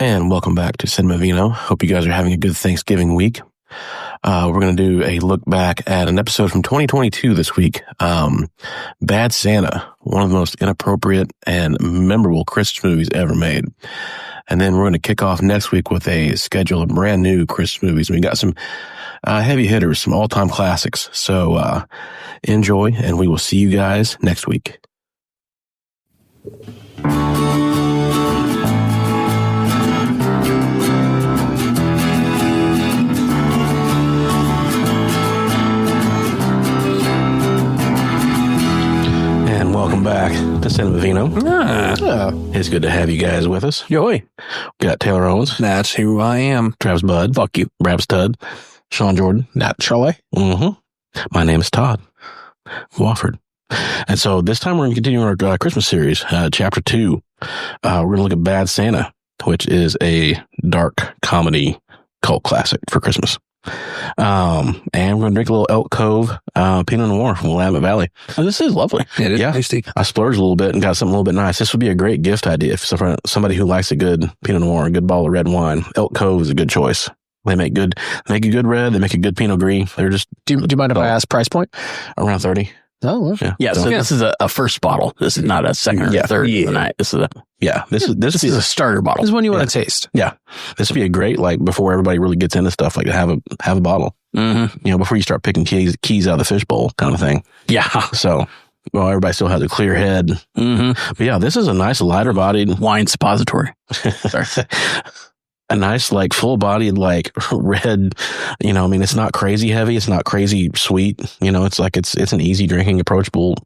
And welcome back to Cinema Vino. Hope you guys are having a good Thanksgiving week. We're going to do a look back at an episode from 2022 this week. Bad Santa, one of the most inappropriate and memorable Christmas movies ever made. And then we're going to kick off next week with a schedule of brand new Christmas movies. We got some heavy hitters, some all-time classics. So enjoy, and we will see you guys next week. And welcome back to Cinema Vino. It's good to have you guys with us. Yo, We got Taylor Owens. that's who I am. Travis Budd. Fuck you. Brad Stud. Sean Jordan. Naturally. My name is Todd Wofford. And so this time we're going to continue our Christmas series, Chapter 2. We're going to look at Bad Santa, which is a dark comedy cult classic for Christmas. And we're going to drink a little Elk Cove Pinot Noir from Willamette Valley. Oh, this is lovely. It is tasty. I splurged a little bit and got something a little bit nice. This would be a great gift idea for somebody who likes a good Pinot Noir, a good bottle of red wine. Elk Cove is a good choice. They make a good red. They make a good Pinot Gris. They're just... Do you mind if I ask price point? Around 30. Oh, well. Yeah, so this is a first bottle. This is not a second or third of the night. This is This is a starter bottle. This is one you want to taste. Yeah. This would be a great, before everybody really gets into stuff, to have a bottle. Mm-hmm. Before you start picking keys out of the fishbowl kind of thing. Yeah. So, everybody still has a clear head. Mm-hmm. But yeah, this is a nice lighter bodied Wine suppository. Sorry. A nice, full-bodied, red, it's not crazy heavy. It's not crazy sweet. It's an easy drinking, approachable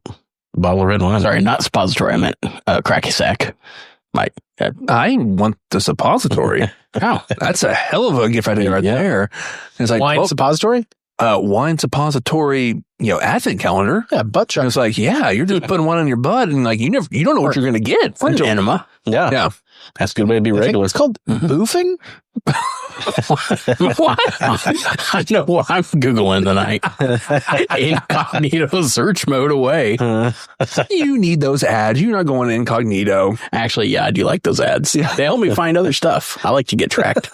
bottle of red wine. Sorry, not suppository. I meant cracky sack. I want the suppository. Oh, That's a hell of a gift idea right there. It's like Wine suppository? wine suppository, advent calendar. Yeah, butt And chug. it's you're just putting one in your butt and you don't know what you're going to get. for an enema. Yeah. Yeah. That's a good way to be I think regular. it's called boofing? What? I know what I'm Googling tonight. Incognito search mode away. You need those ads. You're not going incognito. Actually, yeah, I do like those ads. They help me find other stuff. I like to get tracked.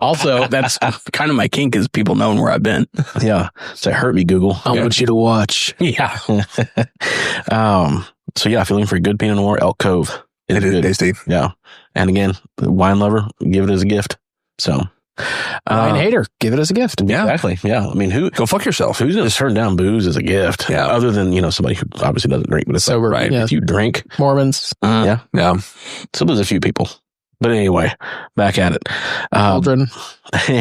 Also, that's kind of my kink is people knowing where I've been. Yeah. So hurt me, Google. I want you to watch. Yeah. So yeah, if you're looking for a good Pinot Noir, Elk Cove. It is good. tasty. Yeah. And again, the wine lover, give it as a gift. So. Wine hater, give it as a gift. Yeah. Exactly. Yeah. I mean, Go fuck yourself. who's going to turn down booze as a gift? Yeah. Other than, somebody who obviously doesn't drink, but it's Sober, right. yeah. If you drink, Mormons, yeah. Yeah. So there's a few people. But anyway, back at it. children. Bad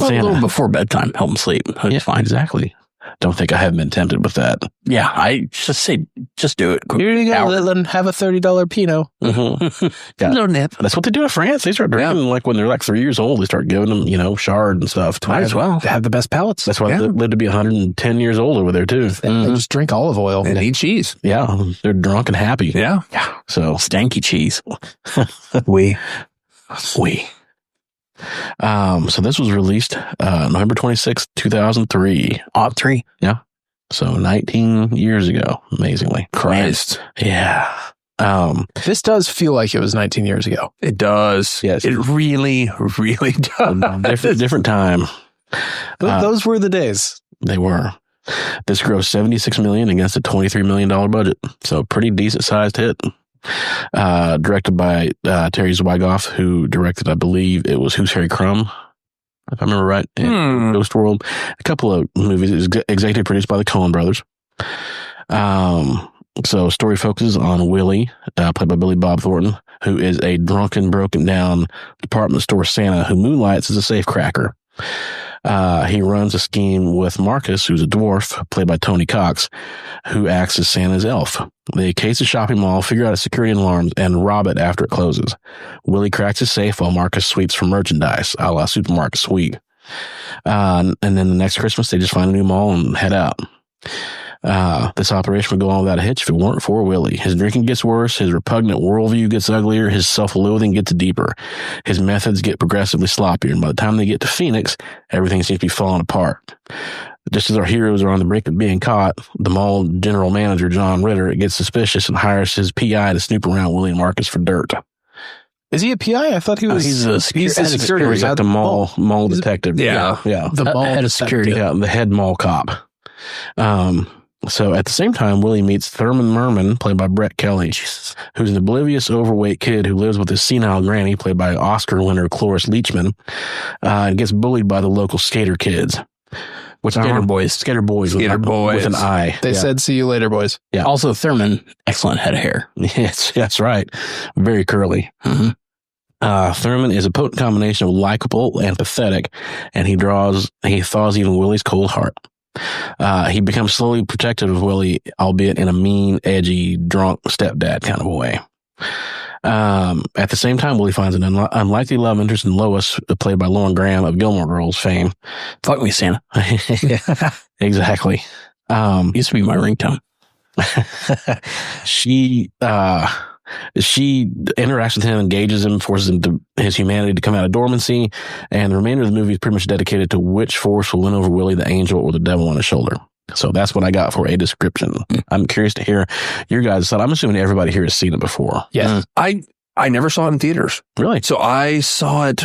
A Santa. little before bedtime, help them sleep. It's Yeah, fine. Exactly. Don't think I haven't been tempted with that. Yeah, I just say, just do it. Here you go, Hour. Littleton. Have a $30 Pinot. Mm-hmm. Yeah. No nip. That's what they do in France. They start drinking when they're 3 years old. They start giving them, shard and stuff. Might as well. They have the best palates. That's why Yeah. they live to be 110 years old over there too. They just drink olive oil. And eat cheese. Yeah, they're drunk and happy. Yeah. So Stanky cheese. We. so this was released November 26th, 2003. Odd 3. So 19 years ago, amazingly. Christ. Yeah. This does feel like it was 19 years ago. It does. Yes. It really, really does. different time. Those were the days. They were. This grossed $76 million against a $23 million budget. So pretty decent sized hit. Directed by Terry Zwigoff, who directed, I believe it was Who's Harry Crumb, if I remember right, and Ghost World. A couple of movies. It was executive produced by the Coen brothers. So story focuses on Willie, played by Billy Bob Thornton, who is a drunken, broken down department store Santa who moonlights as a safe cracker. He runs a scheme with Marcus, who's a dwarf, played by Tony Cox, who acts as Santa's elf. They case the shopping mall, figure out its security alarms, and rob it after it closes. Willie cracks his safe while Marcus sweeps for merchandise, a la supermarket sweep. And then the next Christmas, they just find a new mall and head out. This operation would go on without a hitch if it weren't for Willie. His drinking gets worse, his repugnant worldview gets uglier, his self-loathing gets deeper. His methods get progressively sloppier, and by the time they get to Phoenix, everything seems to be falling apart. Just as our heroes are on the brink of being caught, the mall general manager, John Ritter, gets suspicious and hires his PI to snoop around Willie and Marcus for dirt. Is he a PI? I thought he was. He's a security. He's like the mall detective. Yeah. The mall head of security. Yeah, the head mall cop. So at the same time, Willie meets Thurman Merman, played by Brett Kelly, who's an oblivious, overweight kid who lives with his senile granny, played by Oscar winner Cloris Leachman, and gets bullied by the local skater kids. Skater boys. With an I. They said, "See you later, boys." Yeah. Also, Thurman, excellent head of hair. Yes, that's right. Very curly. Mm-hmm. Thurman is a potent combination of likable and pathetic, and he thaws even Willie's cold heart. He becomes slowly protective of Willie, albeit in a mean, edgy, drunk stepdad kind of a way. At the same time, Willie finds an unlikely love interest in Lois, played by Lauren Graham of Gilmore Girls fame. Fuck me, Santa. Exactly. Used to be my ringtone. She interacts with him, engages him, forces his humanity to come out of dormancy, and the remainder of the movie is pretty much dedicated to which force will win over Willie, the angel, or the devil on his shoulder. So that's what I got for a description. I'm curious to hear your guys' thought. I'm assuming everybody here has seen it before. Yes. I never saw it in theaters. Really? So I saw it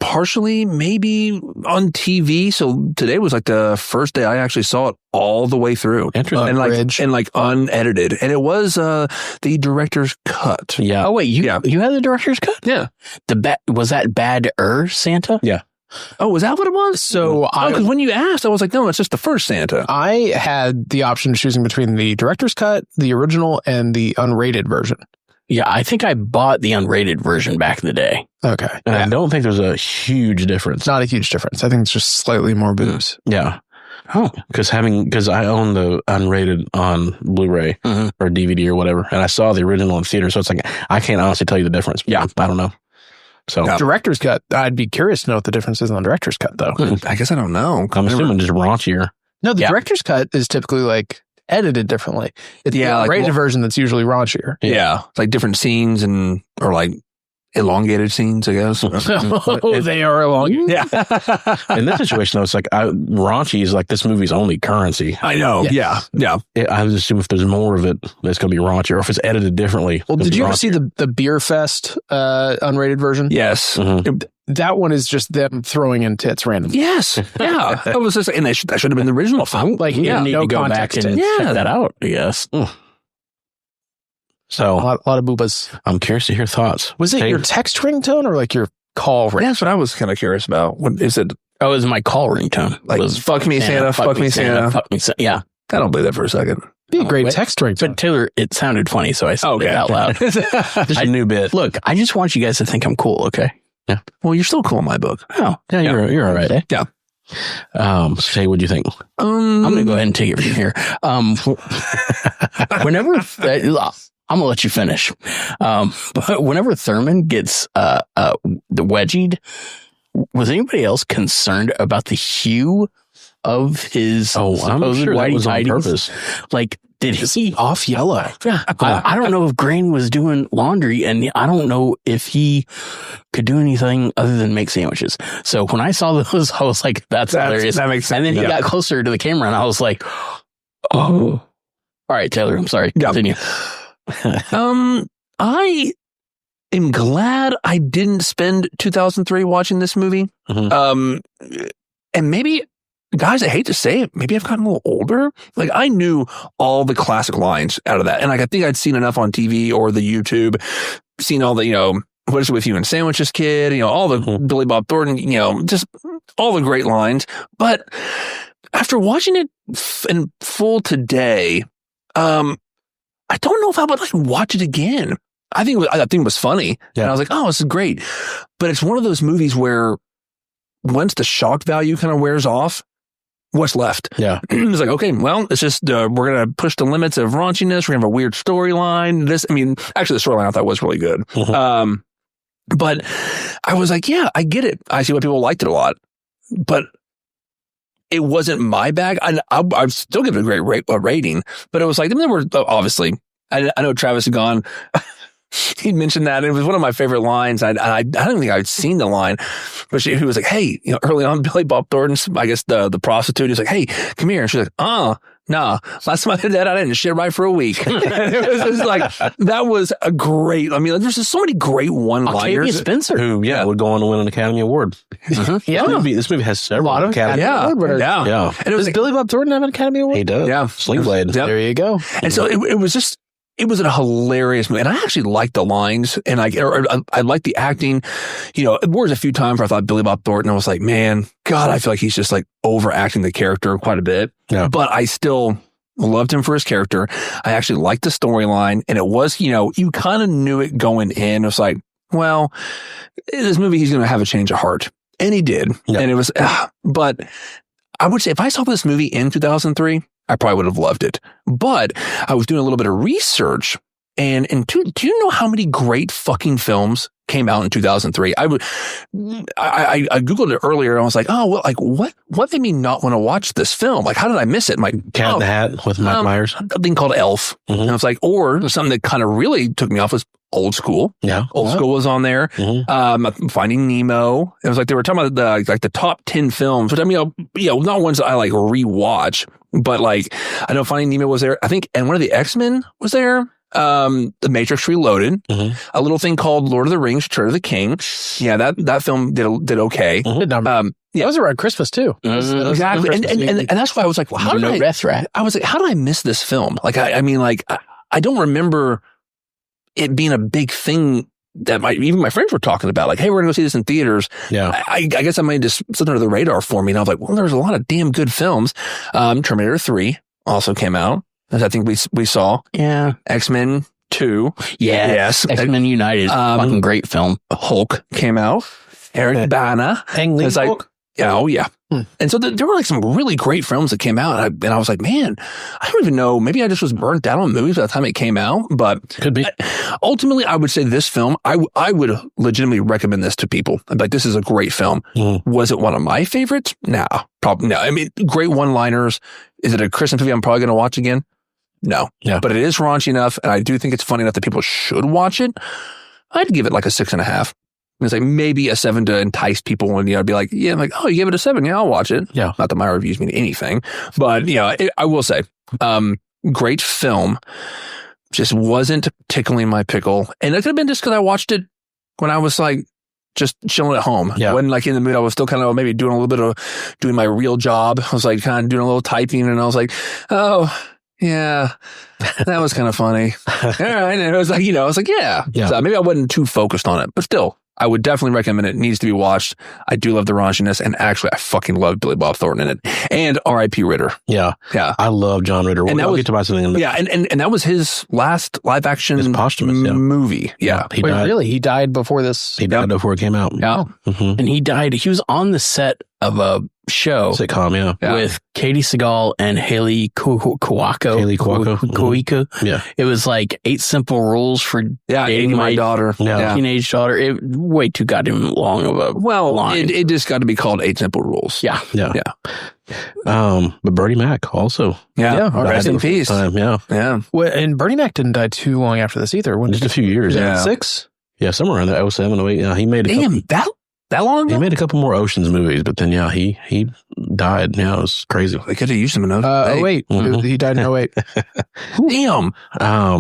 partially, maybe on TV. So today was like the first day I actually saw it all the way through. Interesting. And like unedited. And it was the director's cut. Yeah. Oh, wait, you had the director's cut? Yeah. Was that Bad-er Santa? Yeah. Oh, was that what it was? So because when you asked, I was like, no, it's just the first Santa. I had the option of choosing between the director's cut, the original, and the unrated version. Yeah, I think I bought the unrated version back in the day. Okay. And I don't think there's a huge difference. It's not a huge difference. I think it's just slightly more boobs. Yeah. Oh. Because I own the unrated on Blu-ray or DVD or whatever, and I saw the original in theater, so it's like, I can't honestly tell you the difference. Yeah. I don't know. So Director's cut, I'd be curious to know what the difference is on the director's cut, though. I guess I don't know. I'm assuming just raunchier. No, the director's cut is typically like edited differently. It's the unrated version that's usually raunchier. Yeah. It's like different scenes or like elongated scenes, I guess. They are elongated. Yeah. In this situation, though, it's like raunchy is like this movie's only currency. I know. Yeah. I would assume if there's more of it, it's going to be raunchier, or if it's edited differently. Well, did you ever see the Beer Fest unrated version? Yes. Mm-hmm. That one is just them throwing in tits randomly. Yes. Yeah. That was just, and that should have been the original film. Like, You need no to go back context and tits. check that out, I guess. So A lot of boobas. I'm curious to hear thoughts. Was it your text ringtone or like your call ringtone? That's what I was kind of curious about. What is it? Oh, it was my call ringtone. Like, was fuck me, Santa, fuck me, Santa. Fuck me, Santa. Yeah. I don't believe that for a second. Be a great wait. text ringtone. But Taylor, it sounded funny, so I said it out loud. Just a new bit. Look, I just want you guys to think I'm cool, okay? Well, you're still cool in my book. Oh, Yeah, you're all right. Yeah. Say, what'd you think? I'm going to go ahead and take it from here. Whenever I'm gonna let you finish. But whenever Thurman gets the wedgied, was anybody else concerned about the hue of his I'm supposed sure that whitey was on tidies? purpose. Like, did he off yellow? Yeah, I don't know if Grain was doing laundry, and I don't know if he could do anything other than make sandwiches. So when I saw those, I was like, "That's hilarious." That makes sense. And then he got closer to the camera, and I was like, "Oh, all right, Taylor. I'm sorry. Continue." I am glad I didn't spend 2003 watching this movie. Mhm. And maybe, guys, I hate to say it, maybe I've gotten a little older. Like, I knew all the classic lines out of that. And like, I think I'd seen enough on TV or the YouTube, seen all the, what is it with you and sandwiches, kid, all the Billy Bob Thornton, just all the great lines. But after watching it in full today, I don't know if I would like watch it again. I think it was funny. Yeah. And I was like, oh, this is great. But it's one of those movies where once the shock value kind of wears off, what's left? Yeah. It's like, okay, well, it's just, we're going to push the limits of raunchiness. We're going to have a weird storyline. Actually, the storyline I thought was really good. Mhm. But I was like, yeah, I get it. I see why people liked it a lot. But it wasn't my bag. I'd still give it a great rating, but it was like, there were obviously, I know Travis had gone, he mentioned that. And it was one of my favorite lines. I don't think I'd seen the line, but he was like, hey, early on, Billy Bob Thornton, I guess the prostitute is like, hey, come here. And she's like, Nah. Last time I did that, I didn't shit right for a week. And it was just like, that was a great, I mean, there's just so many great one-liners. Octavia Spencer. Who, would go on to win an Academy Award. Yeah. This movie has several Academy Academy Award. Yeah. And it was Billy Bob Thornton have an Academy Award? He does. Yeah. Sling Blade. Yep. There you go. And so it was just, it was a hilarious movie. And I actually liked the lines and I liked the acting. You know, there was a few times where I thought Billy Bob Thornton, I was like, man, God, I feel like he's just like overacting the character quite a bit. Yeah. But I still loved him for his character. I actually liked the storyline. And it was, you know, you kind of knew it going in. It was like, well, this movie, he's going to have a change of heart. And he did. Yeah. And it was, but I would say if I saw this movie in 2003, I probably would have loved it. But I was doing a little bit of research and do you know how many great fucking films came out in 2003? I Googled it earlier and I was like, oh, well, like what made me not want to watch this film? Like, how did I miss it? I'm like, Cat in the Hat with Mike Myers. A thing called Elf. Mm-hmm. And I was like, or something that kind of really took me off was Old School. Yeah. Old School was on there. Mm-hmm. Finding Nemo. It was like they were talking about the top 10 films, which I mean, not ones that I like rewatch, but like I know Finding Nemo was there. I think, and one of the X-Men was there. The Matrix Reloaded. Mm-hmm. A little thing called Lord of the Rings, Return of the King. Yeah, that film did okay. Mm-hmm. Good number. Yeah, it was around Christmas too. Exactly. And that's why I was like, well, how did I was like, how did I miss this film? Like, I mean, like, I don't remember it being a big thing that even my friends were talking about. Like, hey, we're going to go see this in theaters. Yeah. I guess I might just slip under the radar for me. And I was like, well, there's a lot of damn good films. Terminator 3 also came out, as I think we saw. Yeah. X-Men 2. Yeah. Yes. X-Men United. Fucking great film. Hulk came out. Eric Bana. Ang Lee Hulk. Oh, yeah. And so there were like some really great films that came out. And I was like, man, I don't even know. Maybe I just was burnt out on movies by the time it came out. But could be. Ultimately, I would say this film, I would legitimately recommend this to people. I'd be like, this is a great film. Was it one of my favorites? Nah, probably no. I mean, great one-liners. Is it a Christmas movie I'm probably going to watch again? No. Yeah. But it is raunchy enough. And I do think it's funny enough that people should watch it. I'd give it like a 6.5. It's like maybe a 7 to entice people and, I'd be like, yeah, I'm like, oh, you gave it a 7. Yeah, I'll watch it. Yeah. Not that my reviews mean anything, but I will say, great film, just wasn't tickling my pickle. And it could have been just because I watched it when I was like, just chilling at home. Yeah. When like in the mood, I was still kind of maybe doing a little bit of doing my real job. I was like kind of doing a little typing and I was like, oh, yeah, that was kind of funny. All right. And it was like, I was like, yeah. So maybe I wasn't too focused on it, but still. I would definitely recommend it. It needs to be watched. I do love the raunchiness, and actually, I fucking love Billy Bob Thornton in it. And R.I.P. Ritter. Yeah. I love John Ritter. And we'll get to my something in the and that was his last live action movie. Yeah. Wait, really? He died before this? He died before it came out. Yeah. Mm-hmm. And he died. He was on the set of a show. Sitcom, with Katie Seagal and Haley Kawako. Yeah. It was like 8 Simple Rules for dating my daughter. Teenage daughter. Way too goddamn long of a line. It just got to be called 8 Simple Rules. Yeah. But Bernie Mac also. Rest in peace. Yeah. Well, and Bernie Mac didn't die too long after this either. Just a few years. 6? Yeah, somewhere around there. 07, 08. Yeah, he made that long ago? He made a couple more Oceans movies, but then he died. Yeah, it was crazy. They could have used him in 08. He died in 08. Damn.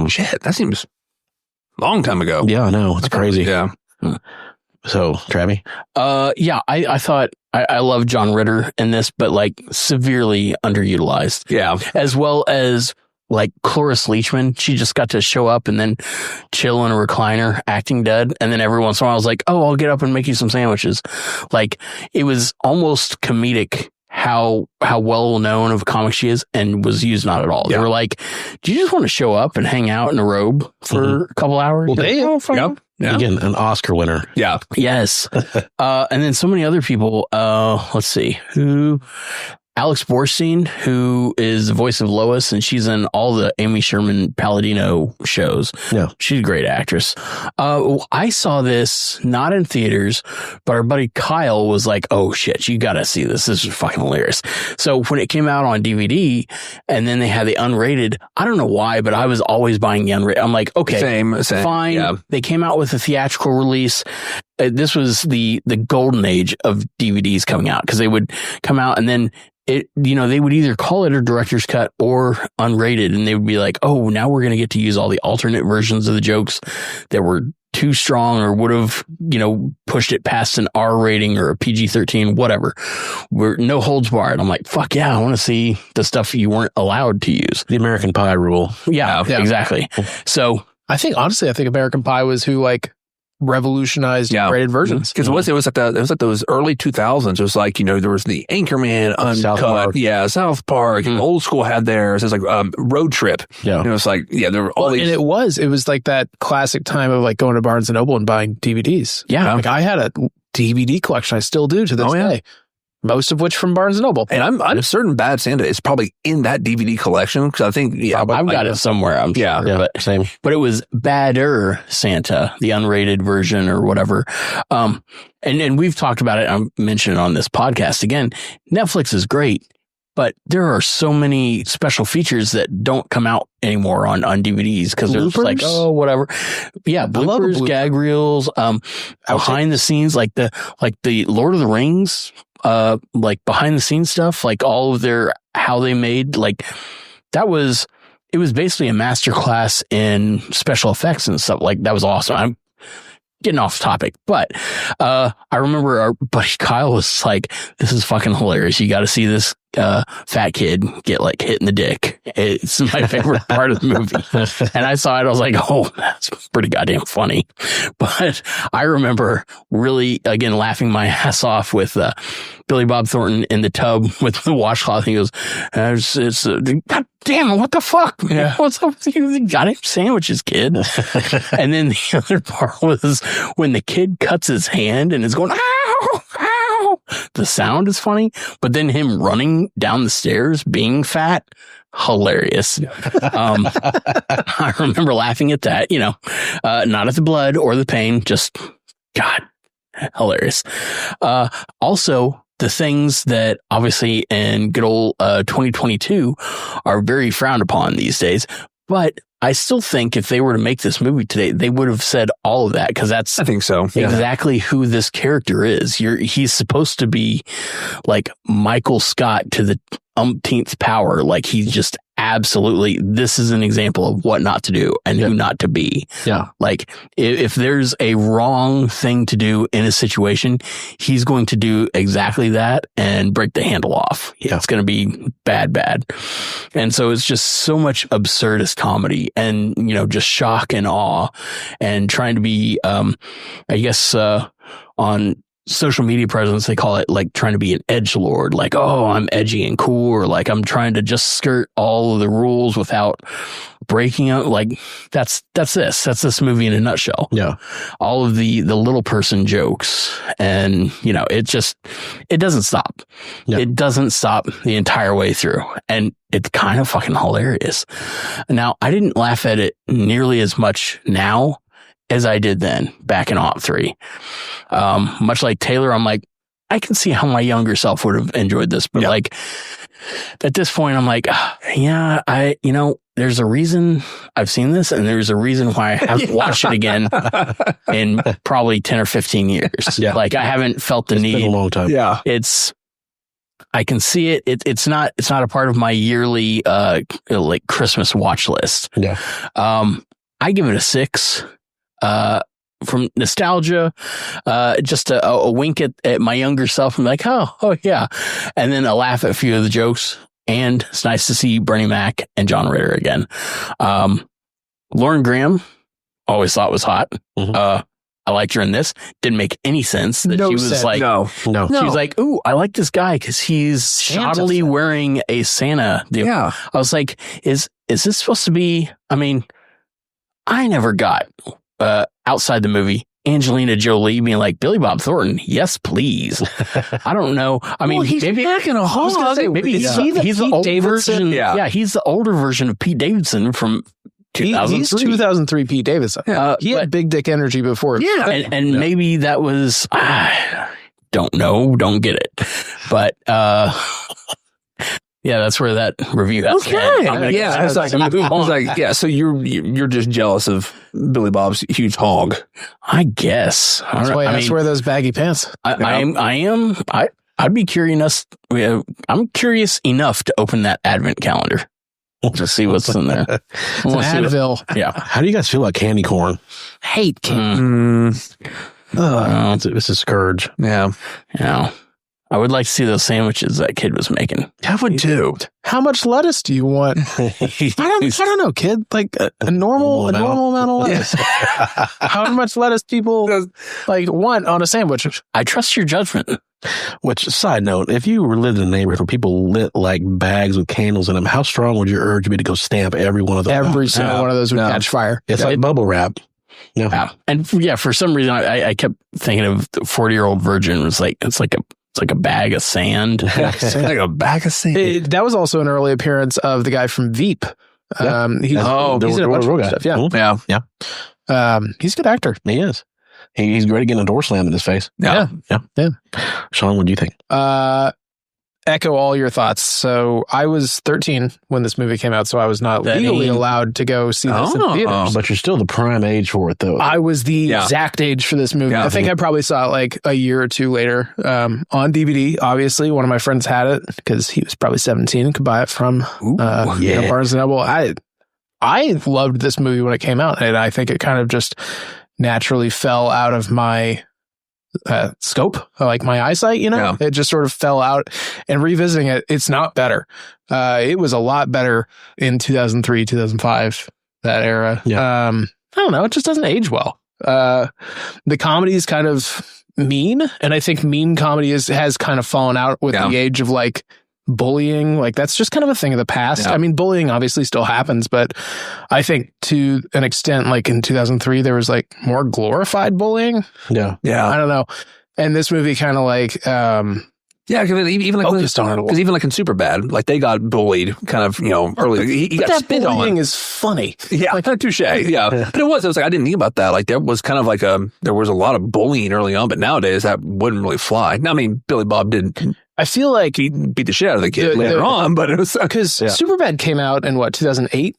Shit, that seems a long time ago. Yeah, I know. It's crazy. Yeah. So, Travi? I thought I love John Ritter in this, but like severely underutilized. Yeah. As well as like Cloris Leachman, she just got to show up and then chill in a recliner acting dead. And then every once in a while I was like, oh, I'll get up and make you some sandwiches. Like it was almost comedic how well known of a comic she is and was used not at all. They were like, do you just want to show up and hang out in a robe for a couple hours? Well, Again, an Oscar winner. Yeah. Yes. And then so many other people, let's see who. Alex Borstein, who is the voice of Lois, and she's in all the Amy Sherman Palladino shows. Yeah. She's a great actress. I saw this not in theaters, but our buddy Kyle was like, oh shit, you gotta see this. This is fucking hilarious. So when it came out on DVD and then they had the unrated, I don't know why, but I was always buying the unrated. I'm like, okay, same. fine. Yeah. They came out with a theatrical release. this was the golden age of DVDs coming out, because they would come out and then they would either call it a director's cut or unrated, and they would be like, oh, now we're going to get to use all the alternate versions of the jokes that were too strong or would have, pushed it past an R rating or a PG-13, whatever. We're no holds barred. I'm like, fuck yeah, I want to see the stuff you weren't allowed to use. The American Pie rule. Yeah. Exactly. So I think American Pie was who revolutionized rated versions. Because it was like those early 2000s. It was like, there was the Anchorman, Uncut, South Park, Old School had theirs. It was like Road Trip. Yeah. It was like, there were all these. And it was like that classic time of like going to Barnes and Noble and buying DVDs. Yeah. Like I had a DVD collection. I still do to this day. Most of which from Barnes & Noble. And I'm certain Bad Santa is probably in that DVD collection, because I think, I've got it somewhere. I'm sure. But same. But it was Badder Santa, the unrated version or whatever. And we've talked about it. I mentioned it on this podcast again. Netflix is great, but there are so many special features that don't come out anymore on DVDs, because they're just like, oh, whatever. Yeah, bloopers, gag reels, behind the scenes, like the Lord of the Rings. Like behind the scenes stuff, like all of how they made, like it was basically a masterclass in special effects and stuff. Like that was awesome. I'm getting off topic, but I remember our buddy Kyle was like, this is fucking hilarious. You got to see this fat kid get like hit in the dick. It's my favorite part of the movie. And I saw it. I was like, oh, that's pretty goddamn funny. But I remember really, again, laughing my ass off with Billy Bob Thornton in the tub with the washcloth. He goes, God damn it, what the fuck? Yeah. What's up with you? Goddamn sandwiches, kid. And then the other part was when the kid cuts his hand and is going, ow, ow. The sound is funny, but then him running down the stairs being fat, hilarious. I remember laughing at that, not at the blood or the pain, just God, hilarious. Also, the things that obviously in good old 2022 are very frowned upon these days, but I still think if they were to make this movie today, they would have said all of that, because that's I think so. Exactly who this character is. He's supposed to be like Michael Scott to the umpteenth power. Like he's just absolutely, this is an example of what not to do and who not to be. Yeah. Like if there's a wrong thing to do in a situation, he's going to do exactly that and break the handle off. Yeah. It's going to be bad. And so it's just so much absurdist comedy and, just shock and awe and trying to be, I guess, on social media presence, they call it like trying to be an edgelord, like, oh, I'm edgy and cool, or like I'm trying to just skirt all of the rules without breaking out. Like that's this movie in a nutshell. Yeah. All of the little person jokes, and it doesn't stop. Yeah. It doesn't stop the entire way through, and it's kind of fucking hilarious. Now, I didn't laugh at it nearly as much now as I did then, back in '03. Much like Taylor, I'm like, I can see how my younger self would have enjoyed this, but like at this point, I'm like, there's a reason I've seen this, and there's a reason why I haven't watched it again in probably 10 or 15 years. Yeah. Like I haven't felt the need. Been a long time. Yeah. I can see it. It's not a part of my yearly, like Christmas watch list. Yeah. I give it a 6. From nostalgia, just a wink at my younger self. I'm like, oh yeah. And then a laugh at a few of the jokes. And it's nice to see Bernie Mac and John Ritter again. Lauren Graham, always thought was hot. Mm-hmm. I liked her in this. Didn't make any sense that she was like, no. She was like, ooh, I like this guy because he's shoddily wearing a Santa deal. Yeah. I was like, is this supposed to be, I never got, outside the movie, Angelina Jolie being like, Billy Bob Thornton, yes, please. I don't know. He's back in a hog. Maybe he's the older version. Yeah, he's the older version of Pete Davidson from 2003. He's 2003 Pete Davidson. He had big dick energy before. Yeah, and maybe that was, don't know, don't get it. But Yeah, that's where that review has Okay. Yeah, it's like, yeah. So you're just jealous of Billy Bob's huge hog. I guess. That's where those baggy pants. I'd be curious. I'm curious enough to open that advent calendar to see what's in there. It's an Advil. Yeah. How do you guys feel about candy corn? Hate candy. It's a scourge. Yeah. Yeah. I would like to see those sandwiches that kid was making. I would too. How much lettuce do you want? I don't know, kid. Like a normal amount of lettuce. How much lettuce people like want on a sandwich? I trust your judgment. Which, side note, if you were living in a neighborhood where people lit like bags with candles in them, how strong would your urge be to go stamp every one of them? Every single one of those would catch fire. It's like bubble wrap. Yeah. And for some reason, I kept thinking of the 40-year-old virgin was like, it's like a bag of sand. Like a bag of sand. That was also an early appearance of the guy from Veep. He's in a bunch of stuff. Yeah. Yeah. He's a good actor. He is. He's great at getting a door slammed in his face. Yeah. Sean, what do you think? Echo all your thoughts. So I was 13 when this movie came out, so I was not legally allowed to go see this in theaters. But you're still the prime age for it, though. I was the exact age for this movie. Yeah. I think I probably saw it like a year or two later on DVD. Obviously, one of my friends had it because he was probably 17 and could buy it from Barnes & Noble. I loved this movie when it came out, and I think it kind of just naturally fell out of my scope, like my eyesight, it just sort of fell out, and revisiting it, it's not better. It was a lot better in 2003, 2005, that era. I don't know. It just doesn't age well. The comedy is kind of mean, and I think mean comedy has kind of fallen out with the age of like bullying. Like that's just kind of a thing of the past. I mean, bullying obviously still happens, but I think to an extent, like in 2003, there was like more glorified bullying. Yeah. I don't know. And this movie kind of like, because even like in Superbad, like they got bullied kind of, early. He got spit on. Bullying is funny. Yeah, like touche. Yeah, but it was like I didn't think about that. Like there was kind of like there was a lot of bullying early on, but nowadays that wouldn't really fly. Now, I mean, Billy Bob did. I feel like he beat the shit out of the kid later on, but it was because Superbad came out in 2008.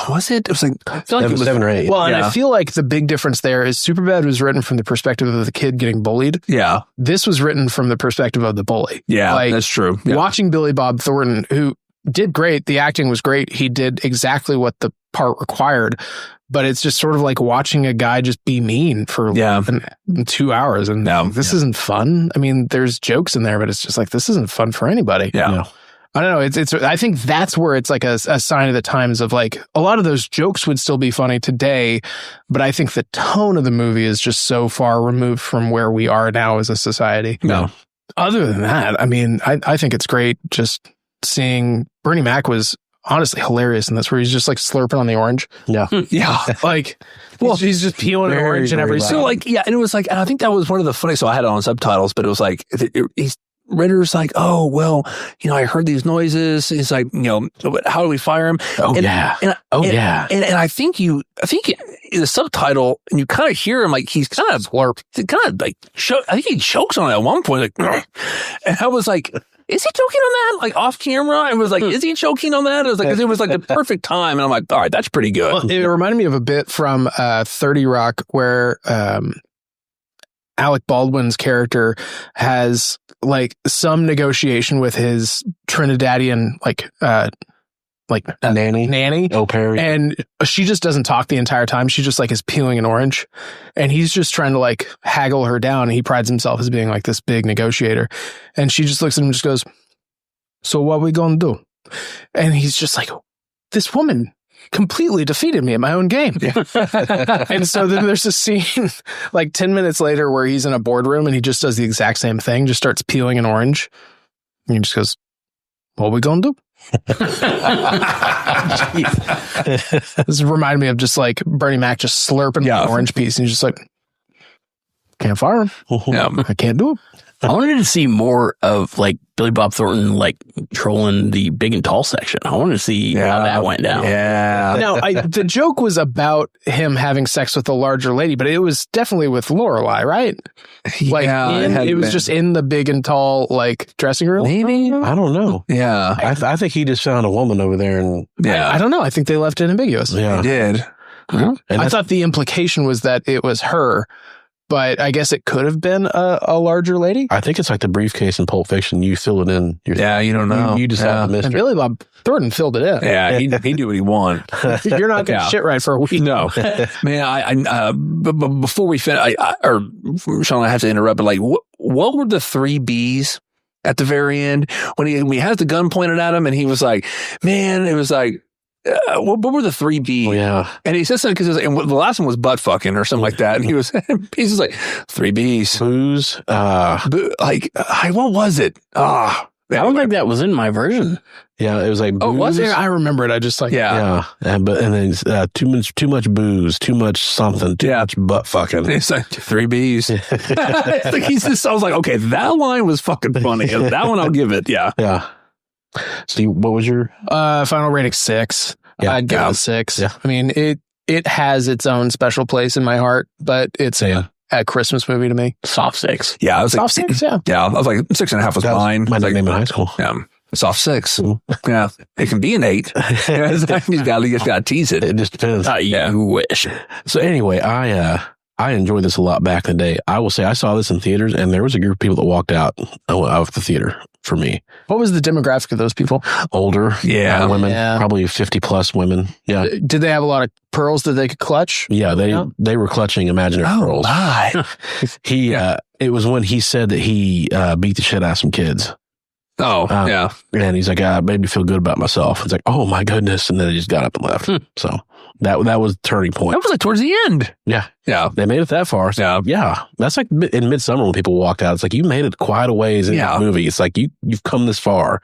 Was it? It was like I feel like it was 7 or 8. Well, and I feel like the big difference there is Superbad was written from the perspective of the kid getting bullied. Yeah, this was written from the perspective of the bully. Yeah, like, that's true. Yeah. Watching Billy Bob Thornton, who did great, the acting was great. He did exactly what the part required. But it's just sort of like watching a guy just be mean for 2 hours, and this isn't fun. I mean, there's jokes in there, but it's just like this isn't fun for anybody. Yeah. I don't know. It's. I think that's where it's like a sign of the times of like a lot of those jokes would still be funny today, but I think the tone of the movie is just so far removed from where we are now as a society. No. Other than that, I mean, I think it's great just seeing Bernie Mac was honestly hilarious in this, where he's just like slurping on the orange. Yeah. Like, well, he's just peeling an orange and every. So like, and it was like, and I think that was one of the funny. So I had it on subtitles, but it was like Ritter's like, oh, well, I heard these noises. He's like, how do we fire him? And I think in the subtitle, and you kind of hear him like he's kind of like, I think he chokes on it at one point. Like, and I was like, is he choking on that? Like off camera? And was like, is he choking on that? It was like, it was like the perfect time. And I'm like, all right, that's pretty good. Well, it reminded me of a bit from 30 Rock where Alec Baldwin's character has like some negotiation with his Trinidadian nanny au pair, and she just doesn't talk the entire time. She just like is peeling an orange, and he's just trying to like haggle her down, and he prides himself as being like this big negotiator, and she just looks at him and just goes, so what we gonna do? And he's just like, this woman completely defeated me at my own game. And so then there's a scene like 10 minutes later where he's in a boardroom and he just does the exact same thing, just starts peeling an orange, and he just goes, what we gonna do? This reminded me of just like Bernie Mac just slurping an orange piece, and he's just like, can't fire him. I can't do it. I wanted to see more of like Billy Bob Thornton like trolling the big and tall section. I wanted to see how that went down. Yeah. No, the joke was about him having sex with a larger lady, but it was definitely with Lorelai, right? Like it was just in the big and tall like dressing room. Maybe. I don't know. Yeah. I think he just found a woman over there, and I don't know. I think they left it ambiguous. yeah, He did. And I thought the implication was that it was her, but I guess it could have been a larger lady. I think it's like the briefcase in Pulp Fiction. You fill it in. Yeah, you don't know. You decide the And mystery. Billy Bob Thornton filled it in. Yeah, he do what he want. You're not going to shit right for a week. No, man. But before we finish, or Sean, I have to interrupt. But like, what were the 3 Bs at the very end when he has the gun pointed at him, and he was like, "Man," it was like. What were the 3 Bs? Oh, yeah. And he said something because the last one was butt fucking or something like that. And he's just like 3 Bs. Booze. What was it? I don't think that was in my version. Yeah, it was like booze. Oh, was it? I remember it. I just like Yeah. And then too much booze, too much something, too much butt fucking. It's like 3 Bs. It's like I was like, okay, that line was fucking funny. That one I'll give it. Yeah. Yeah. Steve, what was your final rating 6? Yeah. I'd give it a 6. Yeah. I mean, it has its own special place in my heart, but it's a Christmas movie to me. Soft 6. Yeah. I was Soft like, 6, yeah. Yeah. I was like 6.5 was fine. my I was like, nickname in high school? yeah. Soft 6. Yeah. It can be an 8. You just gotta tease it. It just depends. You wish. So anyway, I enjoyed this a lot back in the day. I will say I saw this in theaters, and there was a group of people that walked out of the theater for me. What was the demographic of those people? Older women, Yeah. probably 50 plus women. Yeah. Did they have a lot of pearls that they could clutch? Yeah, they were clutching imaginary pearls. My. It was when he said that he beat the shit out of some kids. Yeah. And he's like, made me feel good about myself. It's like, oh my goodness. And then he just got up and left. So that was the turning point. That was like towards the end. Yeah. Yeah. They made it that far. So, yeah. That's like in Midsummer when people walked out. It's like, you made it quite a ways in the movie. It's like, you've come this far.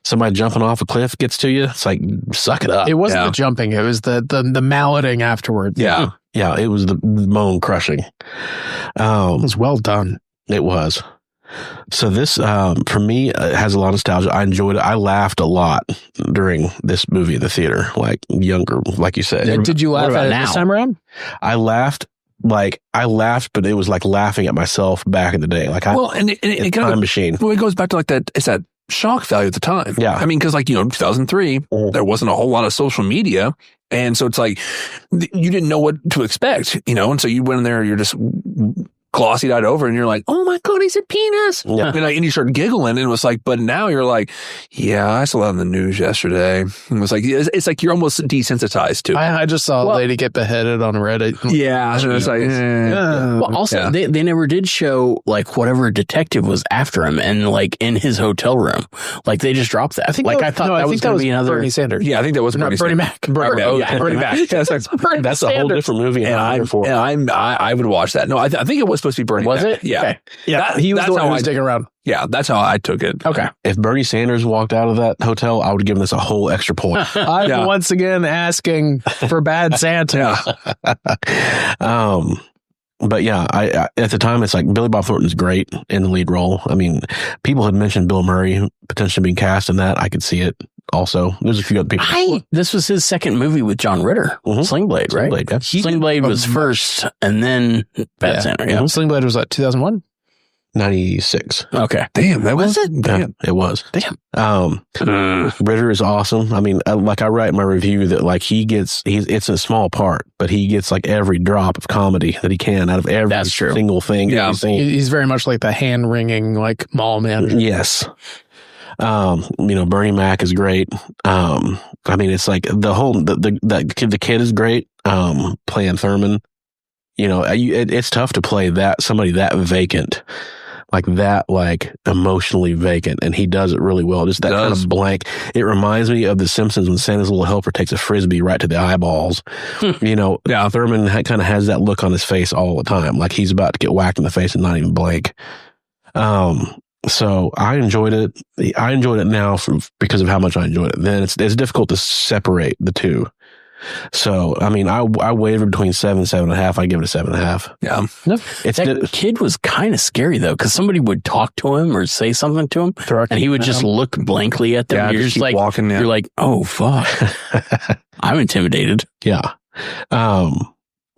Somebody jumping off a cliff gets to you. It's like, suck it up. It wasn't the jumping. It was the malleting afterwards. Yeah. Yeah. It was the bone crushing. It was well done. It was. So this, for me, has a lot of nostalgia. I enjoyed it. I laughed a lot during this movie in the theater, like younger, like you said. Yeah, did you laugh at it this time around? I laughed, but it was like laughing at myself back in the day. Like it time machine. Well, it goes back to like that. It's that shock value at the time. Yeah. I mean, because 2003, there wasn't a whole lot of social media. And so it's like, you didn't know what to expect, and so you went in there, you're just glossy-eyed over, and you're like, oh my God, he said penis. Yeah. And you start giggling, and it was like, but now you're like, yeah, I saw that on the news yesterday. And it was like, it's like you're almost desensitized to it. I just saw a lady get beheaded on Reddit. Yeah. So it's like, Well, also, they never did show like whatever detective was after him and like in his hotel room. Like they just dropped that. I thought that was going to be another Bernie Sanders. Yeah, I think that was Bernie Mac. Bernie Mac. Yeah, That's a whole different movie. I would watch that. No, I think it was supposed to be Bernie Was Mac. it? Yeah. Okay. Yeah, he was the one who was digging around. Yeah, that's how I took it. Okay. If Bernie Sanders walked out of that hotel, I would give this a whole extra point. I'm once again asking for bad Santa. But yeah, I at the time, it's like Billy Bob Thornton's great in the lead role. I mean, people had mentioned Bill Murray potentially being cast in that. I could see it also. There's a few other people. This was his second movie with John Ritter, Sling Blade, right? Sling Blade, yeah. Sling Blade was first, and then Bad Santa. Yeah. Sling Blade was what, 2001? 96. Okay. Damn, that was it? Yeah, it was. Damn. Ritter is awesome. I mean, like I write in my review that like it's a small part, but he gets like every drop of comedy that he can out of every single thing. Yeah. He's very much like the hand wringing, like mall manager. Yes. Bernie Mac is great. I mean, it's like the kid is great. Playing Thurman, it's tough to play somebody that vacant, like emotionally vacant, and he does it really well. Just that kind of blank. It reminds me of The Simpsons when Santa's little helper takes a frisbee right to the eyeballs. Thurman kind of has that look on his face all the time, like he's about to get whacked in the face and not even blink. So I enjoyed it. I enjoyed it now because of how much I enjoyed it. Then it's difficult to separate the two. So, I mean, I wavered between 7 and 7.5. I give it a 7.5. Yeah. That kid was kind of scary though, because somebody would talk to him or say something to him, and he would just look blankly at them. Yeah, You're just like walking. You're like, oh fuck, I'm intimidated. Yeah.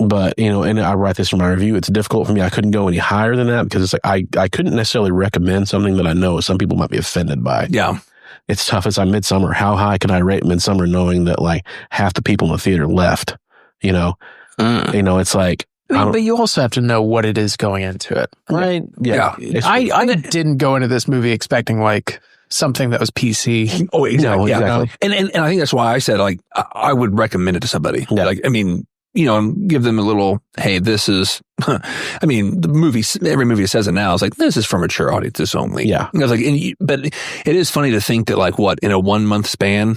But, you know, and I write this in my review. It's difficult for me. I couldn't go any higher than that because it's like I couldn't necessarily recommend something that I know some people might be offended by. Yeah. It's tough. It's like Midsummer. How high can I rate Midsummer knowing that like half the people in the theater left? You know, it's like. But you also have to know what it is going into it, right? Yeah. I didn't go into this movie expecting like something that was PC. Oh, exactly. No, exactly. And I think that's why I said like I would recommend it to somebody. Yeah. Like, I mean, you know, give them a little, hey, this is, I mean, every movie says it now. It's like, this is for mature audiences only. Yeah. I was like, but it is funny to think that like in a 1 month span,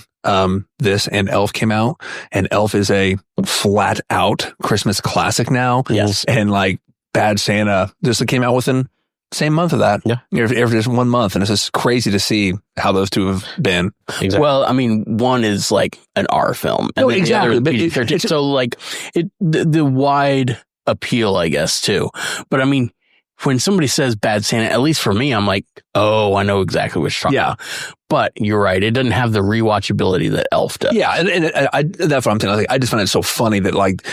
this and Elf came out, and Elf is a flat out Christmas classic now. Yes. And like Bad Santa just came out within same month of that. Yeah. Every just 1 month. And it's just crazy to see how those two have been. Exactly. Well, I mean, one is like an R film. And No, then exactly. The other But is PG-13. So like the wide appeal, I guess, too. But I mean, when somebody says Bad Santa, at least for me, I'm like, oh, I know exactly what you're talking about. But you're right. It doesn't have the rewatchability that Elf does. Yeah. And that's what I'm saying. I just find it so funny that like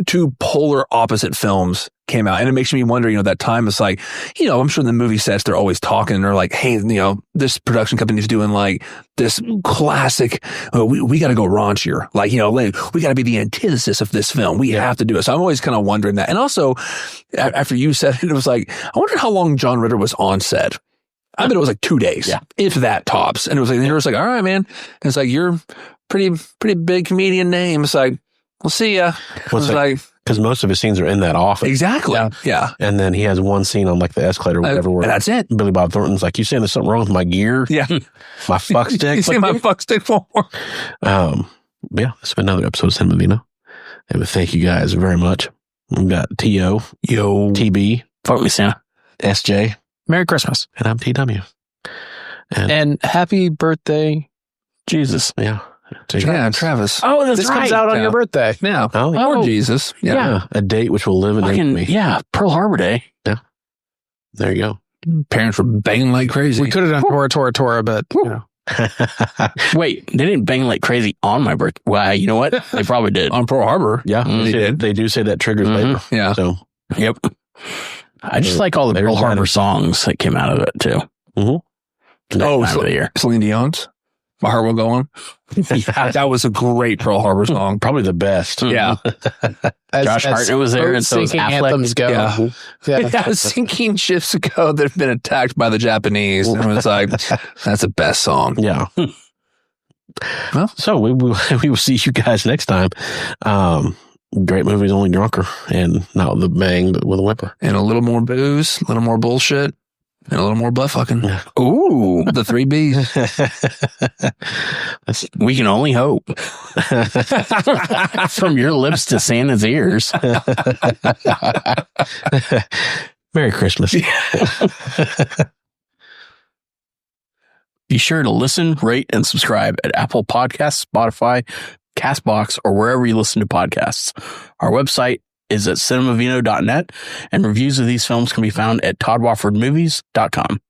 two polar opposite films came out, and it makes me wonder, you know, that time it's like, you know, I'm sure in the movie sets they're always talking or like, hey, you know, this production company's doing like this classic, we got to go raunchier, like, you know, like, we got to be the antithesis of this film, we have to do it. So I'm always kind of wondering that. And also after you said it, it was like, I wonder how long John Ritter was on set. I bet it was like 2 days, if that tops. And it was like, they were just like, all right, man. And it's like, you're pretty big comedian name. It's like, we'll see ya. Well, like, because most of his scenes are in that office. exactly. Yeah. And then he has one scene on like the escalator or whatever where And that's it. Billy Bob Thornton's like, you saying there's something wrong with my gear? Yeah. My fuck stick? You see my fuck stick for? Yeah, this has been another episode of Cinema Vino. And we thank you guys very much. We've got T.O., TB, Fuck me, Santa. SJ, Merry Christmas. and I'm TW. And happy birthday, Jesus. Yeah. Yeah, Travis. Oh, this comes out on Yeah. your birthday. Yeah. Oh, yeah. Or Jesus. Yeah. A date which will live in infamy. Pearl Harbor Day. There you go. Parents were banging like crazy. We could have done Tora, but you know. Wait, they didn't bang like crazy on my birthday. Well, you know what? They probably did. on Pearl Harbor. Yeah, They did. They do say that triggers labor. Yeah. So, Yep. I just like all the There's Pearl Harbor Santa. songs that came out of it too. Mm-hmm. That time of the year. Celine Dion's My Heart Will Go On. That was a great Pearl Harbor song. Probably the best. Yeah. Josh Hartnett was there, and so was sinking Affleck. anthems go. Yeah. Yeah. Yeah, sinking ships ago that have been attacked by the Japanese. And it was like, that's the best song. Yeah. Well. So we will see you guys next time. Great movies, only drunker, and not with a bang, but with a whimper. And a little more booze, a little more bullshit, and a little more butt fucking. Ooh, The 3 B's. we can only hope. From your lips to Santa's ears. Merry Christmas. Be sure to listen, rate, and subscribe at Apple Podcasts, Spotify, Castbox, or wherever you listen to podcasts. Our website is at cinemavino.net, and reviews of these films can be found at toddwoffordmovies.com.